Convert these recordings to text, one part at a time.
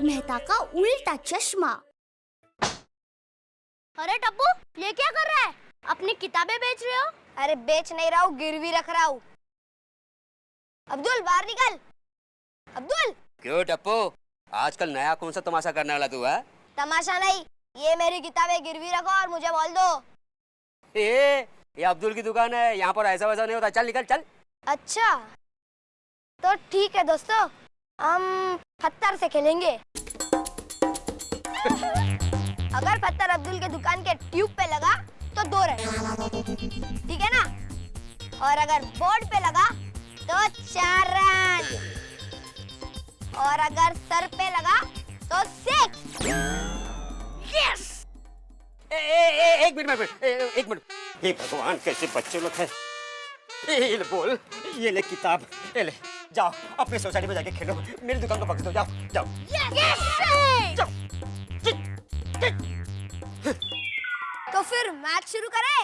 तारक मेहता का उल्टा चश्मा। अरे टप्पू, ये क्या कर रहा है? अपनी किताबें बेच रहे हो? अरे बेच नहीं रहा हूँ, गिरवी रख रहा हूँ। अब्दुल बाहर निकल। अब्दुल। क्यों टप्पू, आजकल नया कौन सा तमाशा करने वाला तू है? तमाशा नहीं, ये मेरी किताबें गिरवी रखो और मुझे बोल दो। ये अब्दुल की दुकान है, यहाँ पर ऐसा वैसा नहीं होता। चल निकल चल। अच्छा तो ठीक है दोस्तों, हम पत्थर से खेलेंगे। अगर पत्थर अब्दुल के दुकान के ट्यूब पे लगा तो 2 रन, ठीक है ना? और अगर बोर्ड पे लगा तो 4 रन, और अगर सर पे लगा तो 6। यस! एक मिनट। हे भगवान, कैसे बच्चे लोग हैं। ये ले बोल, ये ले किताब, ये ले। जाओ अपने सोसाइटी में जाके खेलो, मेरी दुकान को बख्श दो। जाओ। तो फिर मैच शुरू करें?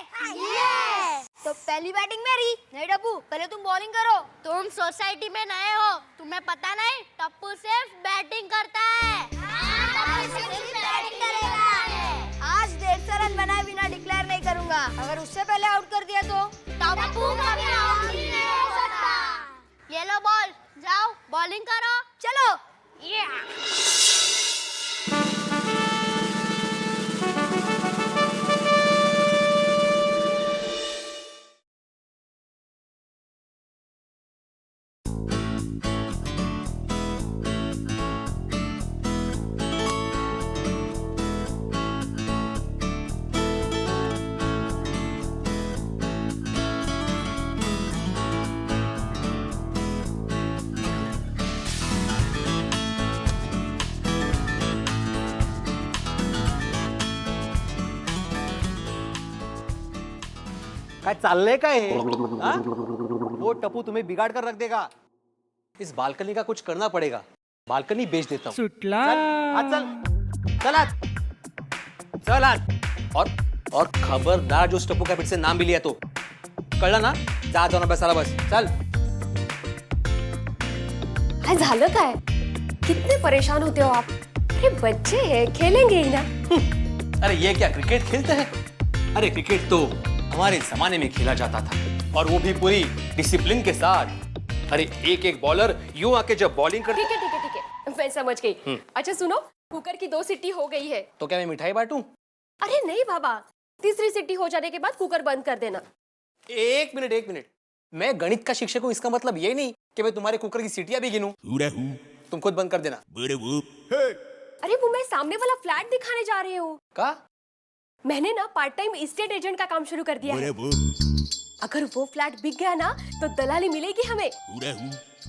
तो पहली बैटिंग मेरी। नहीं टप्पू, पहले तुम बॉलिंग करो। तुम सोसाइटी में नए हो, तुम्हें पता नहीं? टप्पू सिर्फ बैटिंग करता है। आज 150 रन बनाए बिना डिक्लेयर नहीं करूंगा। अगर उससे पहले आउट कर दिया तो टप्पू कभी आउट ही नहीं हो सकता। ये लो बॉल, जाओ बॉलिंग करो। चलो। काय चाललंय काय हे? हाँ? वो टप्पू तुम्हें बिगाड़ कर रख देगा। इस बालकनी का कुछ करना पड़ेगा। बालकनी बेच देता हूँ। सुटला। चल आज। और खबरदार जो उस टप्पू का फिर से नाम भी लिया तो कळलं ना? जा जाऊन बसायला बस। चल। काय झालं काय? कितने परेशान होते हो आप? अरे बच्चे हैं, खेलेंगे ही ना। अरे ये क्या क्रिकेट खेलते हैं? अरे क्रिकेट तो हमारे जमाने में खेला जाता था, और वो भी पूरी डिसिप्लिन के साथ। अरे एक बॉलर यूं आके जब बॉलिंग करते। ठीक है, मैं समझ गई। अच्छा सुनो, कुकर की 2 सीटी हो गई है। तो क्या मैं मिठाई बांटूं? अरे नहीं बाबा, 3री सीटी हो जाने के बाद कुकर बंद कर देना। एक मिनट। मैं गणित का शिक्षक हूँ, इसका मतलब ये नहीं कि मैं तुम्हारे कुकर की सीटियां भी गिनूं। तुम खुद बंद कर देना। अरे वो मैं सामने वाला फ्लैट दिखाने जा रही हूँ। का? मैंने ना पार्ट टाइम एस्टेट एजेंट का काम शुरू कर दिया है। अगर वो फ्लैट बिक गया ना तो दलाली मिलेगी हमें।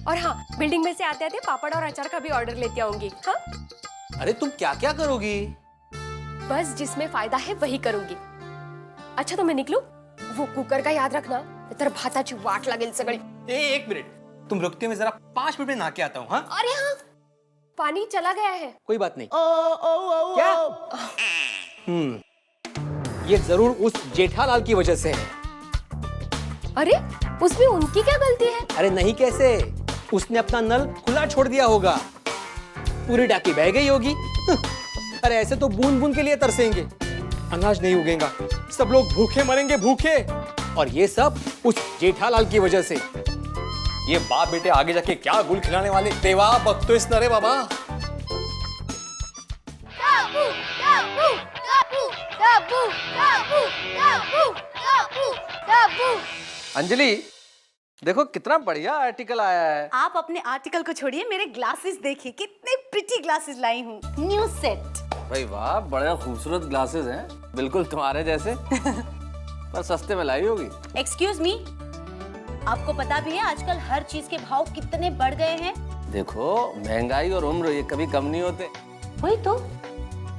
और हाँ, बिल्डिंग में से आते आते पापड़ और अचार का भी ऑर्डर लेती आऊंगी। हाँ? अरे तुम क्या क्या करोगी? बस जिसमें फायदा है वही करूंगी। अच्छा तो मैं निकलूं? वो कुकर का याद रखना, तर भाताची वाट लागेल सगळी। एक मिनट, तुम रुकते हो, मैं जरा 5 मिनट में नहा के आता हूँ। हाँ? अरे हाँ, पानी चला गया है। कोई बात नहीं। क्या? ये जरूर उस जेठालाल की वजह से है। अरे उसमें उनकी क्या गलती है? अरे नहीं कैसे, उसने अपना नल खुला छोड़ दिया होगा, पूरी टाकी बह गई होगी। अरे ऐसे तो बूंद बूंद के लिए तरसेंगे, अनाज नहीं उगेगा, सब लोग भूखे मरेंगे, भूखे। और ये सब उस जेठालाल की वजह से। ये बाप बेटे आगे जाके क्या गुल खिलाने वाले, देवा बख्तो इस नरे बाबा। अंजलि, देखो कितना बढ़िया आर्टिकल आया है। आप अपने आर्टिकल को छोड़िए, मेरे ग्लासेस देखिए, कितने प्रिटी ग्लासेस लाई हूँ। New set. भाई वाह, बड़े खूबसूरत ग्लासेस हैं, बिल्कुल तुम्हारे जैसे। पर सस्ते में लाई होगी। एक्सक्यूज मी, आपको पता भी है आजकल हर चीज के भाव कितने बढ़ गए हैं? देखो महंगाई और उम्र ये कभी कम नहीं होते। वही तो।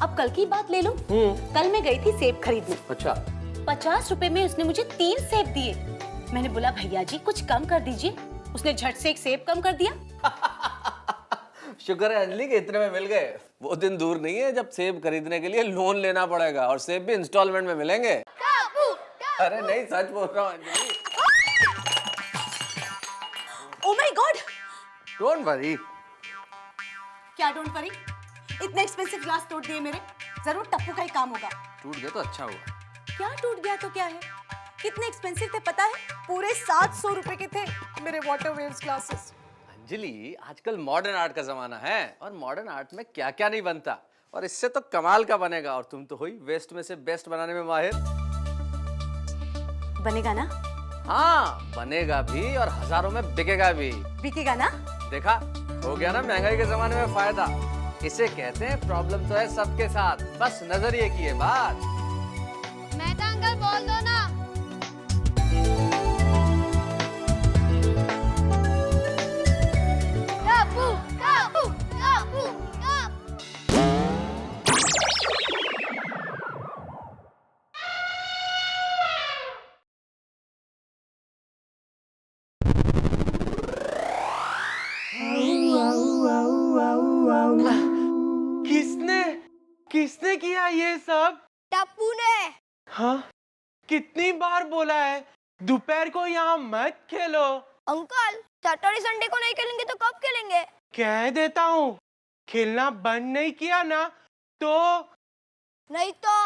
अब कल की बात ले लो। कल मैं गई थी सेब खरीदने। अच्छा। 50 रुपए में उसने मुझे 3 सेब दिए। मैंने बोला भैया जी कुछ कम कर दीजिए, उसने झट से 1 सेब कम कर दिया। शुक्र है अंजलि के इतने में मिल गए। वो दिन दूर नहीं है जब सेब खरीदने के लिए लोन लेना पड़ेगा, और सेब भी इंस्टॉलमेंट में मिलेंगे। अरे नहीं, सच बोल रहा हूँ Anjali. Oh my God. Don't worry. क्या डोंट वरी? इतने एक्सपेंसिव ग्लास तोड़ दिए मेरे। जरूर टप्पू का ही काम होगा। टूट गया तो अच्छा हुआ। क्या टूट गया तो क्या है? कितने एक्सपेंसिव थे पता है? पूरे 700 रुपए के थे मेरे वाटर वेव्स ग्लासेस। अंजलि, आजकल मॉडर्न आर्ट का जमाना है और मॉडर्न आर्ट में क्या क्या नहीं बनता, और इससे तो कमाल का बनेगा। और तुम तो हुई वेस्ट में से बेस्ट बनाने में माहिर। बनेगा ना? हाँ, बनेगा भी और हजारों में बिकेगा भी। बिकेगा ना? देखा, हो गया ना महंगाई के जमाने में फायदा। इसे कहते हैं प्रॉब्लम तो है सबके साथ, बस नजरिए की है बात। मैं तो अंकल बोल दो ना। टप्पू टप्पू टप्पू टप्पू। किसने किसने किया ये सब? टप्पू ने। हाँ, कितनी बार बोला है दोपहर को यहाँ मत खेलो। अंकल, सैटरडे संडे को नहीं खेलेंगे तो कब खेलेंगे? कह देता हूँ, खेलना बंद नहीं किया ना तो नहीं तो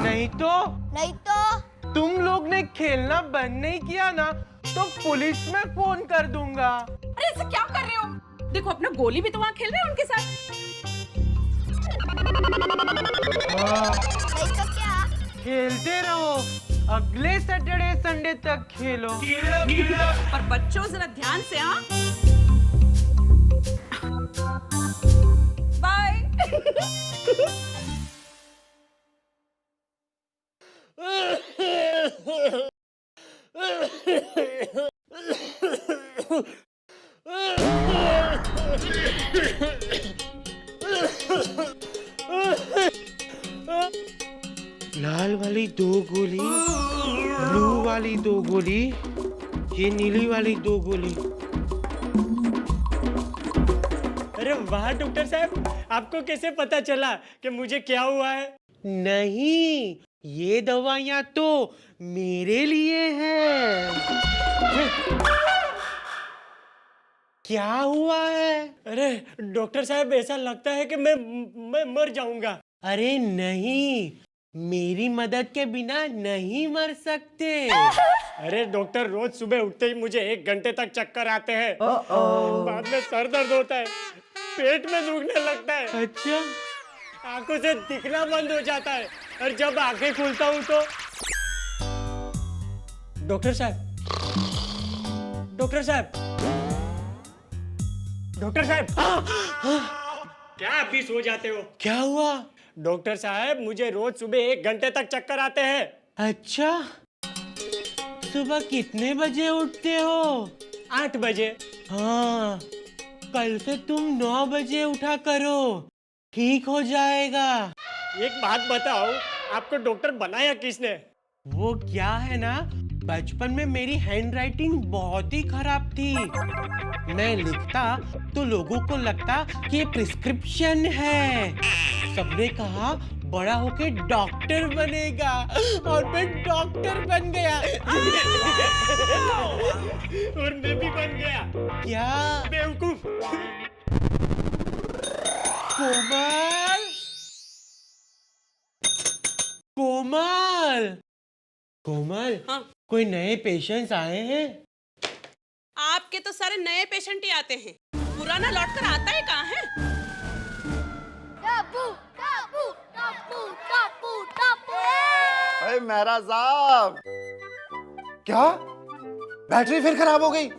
नहीं तो नहीं तो तुम लोग ने खेलना बंद नहीं किया ना तो पुलिस में फोन कर दूंगा। अरे ऐसे क्या कर रहे हो? देखो अपना गोली भी तो वहाँ खेल रहे हैं उनके साथ। नहीं तो क्या? खेलते रहो, अगले सैटरडे संडे तक खेलो। पर बच्चों जरा ध्यान से। हाँ, बाय। लाल वाली 2 गोली, ब्लू वाली 2 गोली, ये नीली वाली 2 गोली। अरे वाह डॉक्टर साहब, आपको कैसे पता चला कि मुझे क्या हुआ है? नहीं, ये दवाइयाँ तो मेरे लिए हैं। क्या हुआ है? अरे डॉक्टर साहब, ऐसा लगता है कि मैं मर जाऊंगा। अरे नहीं, मेरी मदद के बिना नहीं मर सकते। अरे डॉक्टर, रोज सुबह उठते ही मुझे 1 घंटे तक चक्कर आते हैं। बाद में सर दर्द होता है, पेट में दुखने लगता है। अच्छा, आंखों से दिखना बंद हो जाता है और जब आंखें खुलता हूँ तो डॉक्टर साहब, डॉक्टर साहब, डॉक्टर साहब, क्या आप भी सो जाते हो? क्या हुआ? डॉक्टर साहब, मुझे रोज सुबह 1 घंटे तक चक्कर आते हैं। अच्छा, सुबह कितने बजे उठते हो? 8 बजे। हाँ, कल से तुम 9 बजे उठा करो, ठीक हो जाएगा। एक बात बताओ, आपको डॉक्टर बनाया किसने? वो क्या है ना, बचपन में मेरी हैंडराइटिंग बहुत ही खराब थी। मैं लिखता तो लोगों को लगता कि ये प्रिस्क्रिप्शन है। सबने कहा बड़ा होके डॉक्टर बनेगा और मैं डॉक्टर बन गया। और मैं भी बन गया। क्या बेवकूफ। कोमल, कोमल, कोमल। हाँ? कोई नए पेशेंट्स आए हैं? आपके तो सारे नए पेशेंट ही आते हैं, पुराना लौट कर आता है कहाँ है? टप्पू टप्पू टप्पू टप्पू टप्पू। अरे मेहरा साहब, क्या बैटरी फिर खराब हो गई?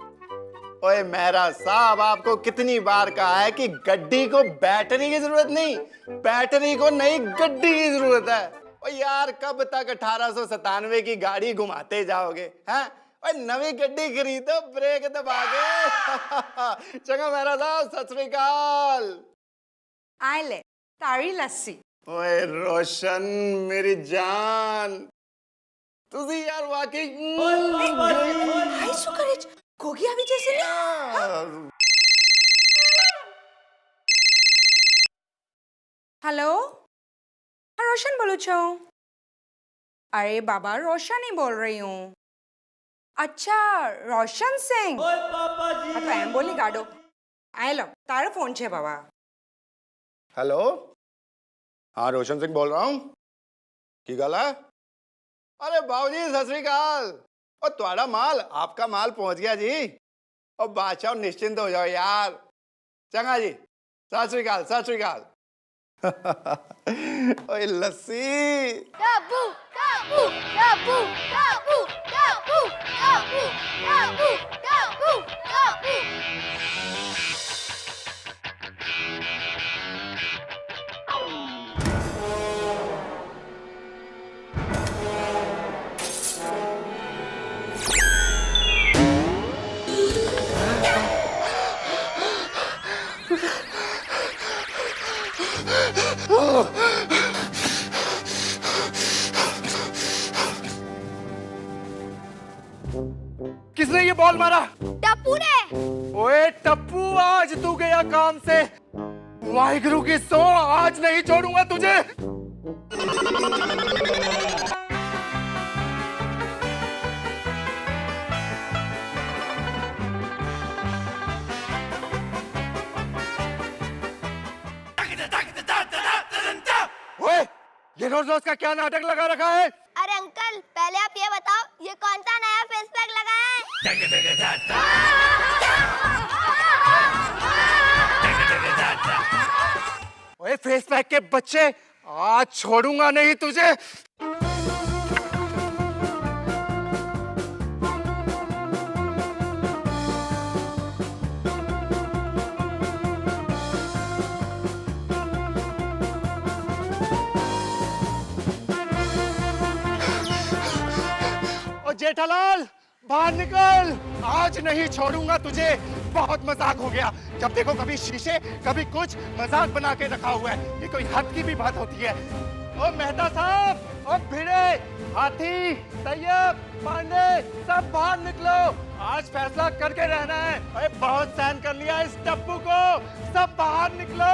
ओए मेहरा साहब, आपको कितनी बार कहा है कि गड्डी को बैटरी की जरूरत नहीं, बैटरी को नई गड्डी की जरूरत है। ओ यार, कब तक 1897 की गाड़ी घुमाते जाओगे? हैं? ओए नवी गड्डी खरीदो, ब्रेक दबा के। चंगा मेहरा साहब, सत श्री अकाल। आए ले तारी लस्सी। ओए रोशन मेरी जान, तुझी यार वाकई हाय सुकरेज, गोगी अभी जैसे नहीं। हेलो, हाँ रोशन बोलो छो। अरे बाबा, रोशन ही बोल रही हूँ। अच्छा, रोशन सिंह। हाँ तो एम बोली गाडो। आए लो, तारो फोन छे बाबा। हेलो, हाँ रोशन सिंह बोल रहा हूँ। की गल है? अरे बाबूजी सत श्री अकाल। और तुम्हारा माल, आपका माल पहुंच गया जी। और बादशाह निश्चिंत हो जाओ यार। चंगा जी, सत श्री अकाल, सत श्री अकाल। ओए लस्सी। टप्पू टप्पू टप्पू टप्पू टप्पू टप्पू टप्पू टप्पू टप्पू। किसने ये बॉल मारा? टप्पू ने। ओए टप्पू, आज तू गया काम से। वाहिगुरु की सौ, आज नहीं छोड़ूंगा तुझे। ओए, ये रोज रोज का क्या नाटक लगा रखा है? अरे अंकल, पहले आप ये बताओ, ये कौन सा नया फेस पैक लगाया है? ओए फेस पैक के बच्चे, आज छोड़ूंगा नहीं तुझे। जेठालाल बाहर निकल, आज नहीं छोड़ूंगा तुझे। बहुत मजाक हो गया, जब देखो कभी शीशे कभी कुछ, मजाक बना के रखा हुआ है। ये कोई हद की भी बात होती है। ओ मेहता साहब, ओ भिड़े, हाथी, तैयब, पांडे, सब बाहर निकलो। आज फैसला करके रहना है। ओए बहुत सहन कर लिया इस टप्पू को, सब बाहर निकलो।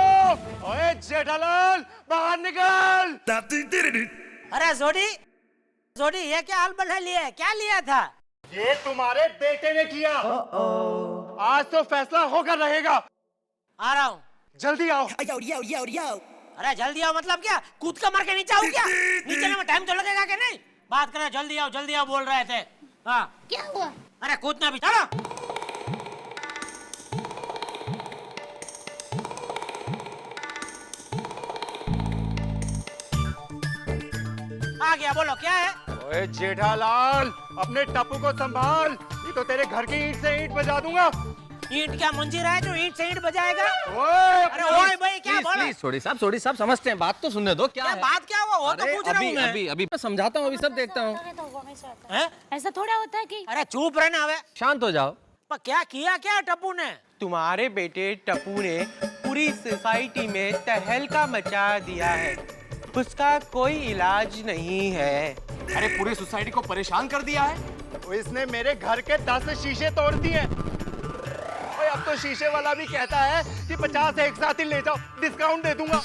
ओए जेठालाल बाहर निकल। अरे जोड़ी जोड़ी, ये क्या हाल बना लिया है? क्या लिया था? ये तुम्हारे बेटे ने किया। आज तो फैसला होकर रहेगा। आ रहा हूँ। जल्दी आओ। अरे जल्दी आओ मतलब क्या? कूद कर मार के नीचे आओ क्या? नीचे में टाइम तो लगेगा कि नहीं? बात करें, जल्दी आओ बोल रहे थे। हाँ क्या हुआ? अरे कूदना भी, चलो। आ गया, बोलो क्या है? ओए जेठालाल, अपने टप्पू को संभाल, ये तो तेरे घर की ईंट से ईंट बजा दूंगा। ईंट क्या मंजीर है जो ईंट से ईंट बजाएगा? ओए अरे ओए भाई, क्या बोला? सोडी साहब समझते हैं, बात तो सुनने दो। क्या है? बात क्या हुआ? वो तो पूछ रहा हूँ मैं। अभी मैं समझाता हूँ, अभी सब देखता हूँ। ऐसा थोड़ा होता है कि अरे चुप रहना हवे। शांत हो जाओ। पर क्या किया क्या टप्पू ने? तुम्हारे बेटे टप्पू ने पूरी सोसाइटी में तहलका मचा दिया है। उसका कोई इलाज नहीं है। अरे पूरी सोसाइटी को परेशान कर दिया है। तो इसने मेरे घर के 10 शीशे तोड़ दिए। ओए अब तो शीशे वाला भी कहता है कि 50 एक साथ ही ले जाओ, डिस्काउंट दे दूंगा।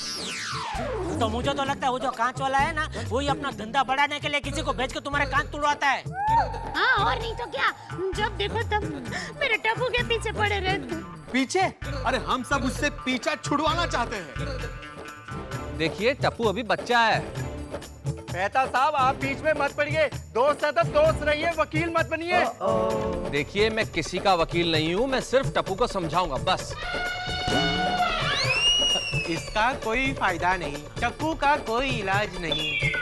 तो मुझे तो लगता है वो जो कांच वाला है ना, वही अपना धंधा बढ़ाने के लिए किसी को बेच के तुम्हारे कांच तुड़वाता है। हाँ, और नहीं तो क्या। जब देखो तब मेरे टप्पू के पीछे पड़े रहते। पीछे? अरे हम सब उससे पीछा छुड़वाना चाहते हैं। देखिए टप्पू अभी बच्चा है। मेहता साहब, आप बीच में मत पड़िए। दोस्त है तो दोस्त रहिए, वकील मत बनिए। देखिए मैं किसी का वकील नहीं हूँ, मैं सिर्फ टप्पू को समझाऊंगा बस। इसका कोई फायदा नहीं, टप्पू का कोई इलाज नहीं।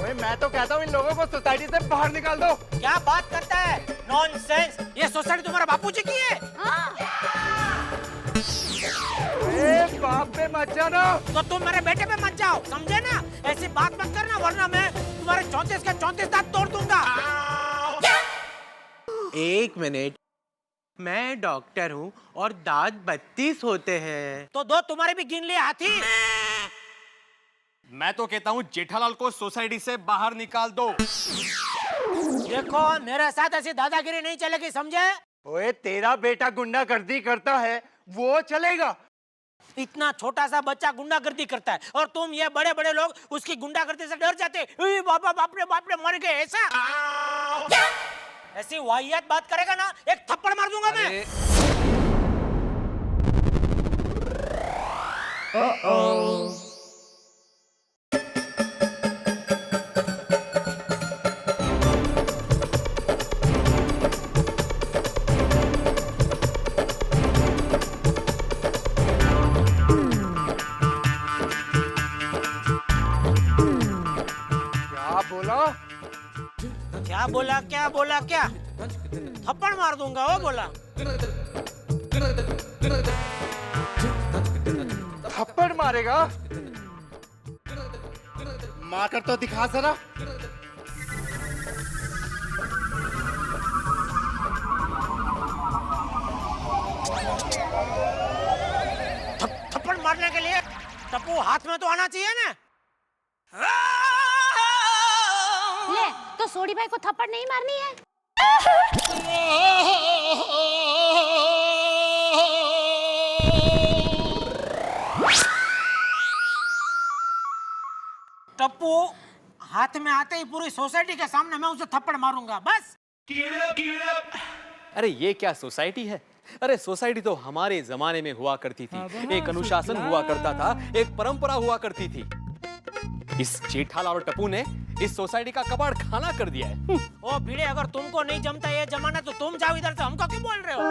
ओए मैं तो कहता हूँ इन लोगों को सोसाइटी से बाहर निकाल दो। क्या बात करता है? नॉनसेंस। ये सोसाइटी तुम्हारा बापूजी की है? ए, बाप पे मत जाना। तो तुम मेरे बेटे पे मत जाओ, समझे ना? ऐसी बात मत करना, वरना मैं तुम्हारे 34 के 34 दांत तोड़ दूंगा। एक मिनट, मैं डॉक्टर हूँ और दांत 32 होते हैं। तो दो तुम्हारे भी गिन लिए हाथी। मैं तो कहता हूँ जेठालाल को सोसाइटी से बाहर निकाल दो। देखो मेरे साथ ऐसी दादागिरी नहीं चलेगी, समझे? ओए तेरा बेटा गुंडागर्दी करता है, वो चलेगा? इतना छोटा सा बच्चा गुंडागर्दी करता है और तुम ये बड़े बड़े लोग उसकी गुंडागर्दी से डर जाते। बाबा बाप रे मर गए ऐसा। ऐसी वाहियात बात करेगा ना, एक थप्पड़ मार दूंगा मैं। क्या बोला? क्या बोला क्या? थप्पड़ मार दूंगा वो बोला। थप्पड़ मारेगा? मार कर तो दिखा जरा। थप्पड़ मारने के लिए टप्पू हाथ में तो आना चाहिए ना। ले तो सोडी भाई को थप्पड़ नहीं मारनी है? टप्पू हाथ में आते ही पूरी सोसाइटी के सामने मैं उसे थप्पड़ मारूंगा बस। अरे ये क्या सोसाइटी है? अरे सोसाइटी तो हमारे जमाने में हुआ करती थी। एक अनुशासन हुआ करता था, एक परंपरा हुआ करती थी। इस जेठालाल और टप्पू ने इस सोसाइटी का कबाड़ खाना कर दिया है। ओ भिड़े, अगर तुमको नहीं जमता ये जमाना तो तुम जाओ इधर से, हमको क्यों बोल रहे हो?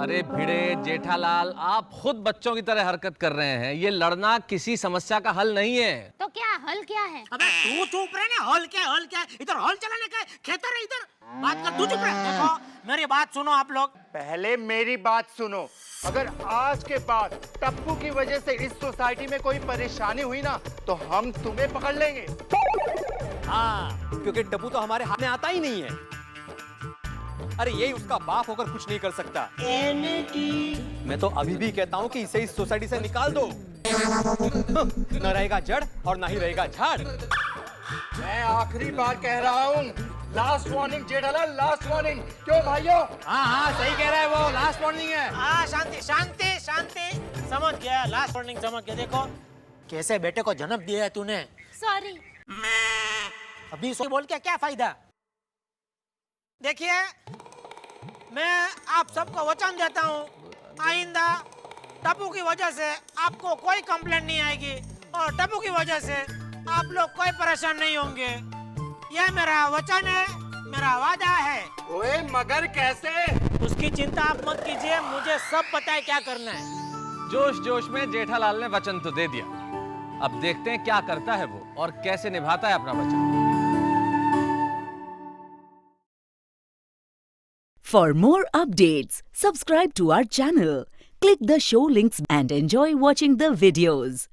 अरे भिड़े जेठालाल, आप खुद बच्चों की तरह हरकत कर रहे हैं। ये लड़ना किसी समस्या का हल नहीं है। तो क्या हल क्या है? अबे तू चुप रहे ना। हॉल क्या इधर हॉल चलाने का खेतर है इधर। बात कर, तू चुप रहे। देखो मेरी बात सुनो आप लोग। पहले मेरी बात सुनो। अगर आज के बाद टप्पू की वजह से इस सोसाइटी में कोई परेशानी हुई ना तो हम तुम्हें पकड़ लेंगे। हाँ, क्योंकि टप्पू तो हमारे हाथ में आता ही नहीं है। अरे यही उसका बाप होकर कुछ नहीं कर सकता। मैं तो अभी भी कहता हूँ कि इसे इस सोसाइटी से निकाल दो। न रहेगा जड़ और ना ही रहेगा झाड़। मैं आखिरी बार कह रहा हूँ, last warning Jethalal, last warning. क्यों भाइयों? हाँ सही कह रहा है वो, लास्ट वार्निंग है। हाँ शांति शांति शांति, समझ गया, लास्ट वार्निंग समझ गया। देखो कैसे बेटे को जन्म दिया है तूने। सॉरी। अभी सॉरी बोल के क्या फायदा? देखिए मैं आप सबको वचन देता हूँ, आइंदा टप्पू की वजह से आपको कोई कंप्लेंट नहीं आएगी और टप्पू की वजह से आप लोग कोई परेशान नहीं होंगे। यह मेरा वचन है, मेरा वादा है। ओए मगर कैसे? उसकी चिंता आप मत कीजिए, मुझे सब पता है क्या करना है। जोश जोश में जेठालाल ने वचन तो दे दिया, अब देखते हैं क्या करता है वो और कैसे निभाता है अपना वचन। For more updates, subscribe to our channel, click the show links and enjoy watching the videos.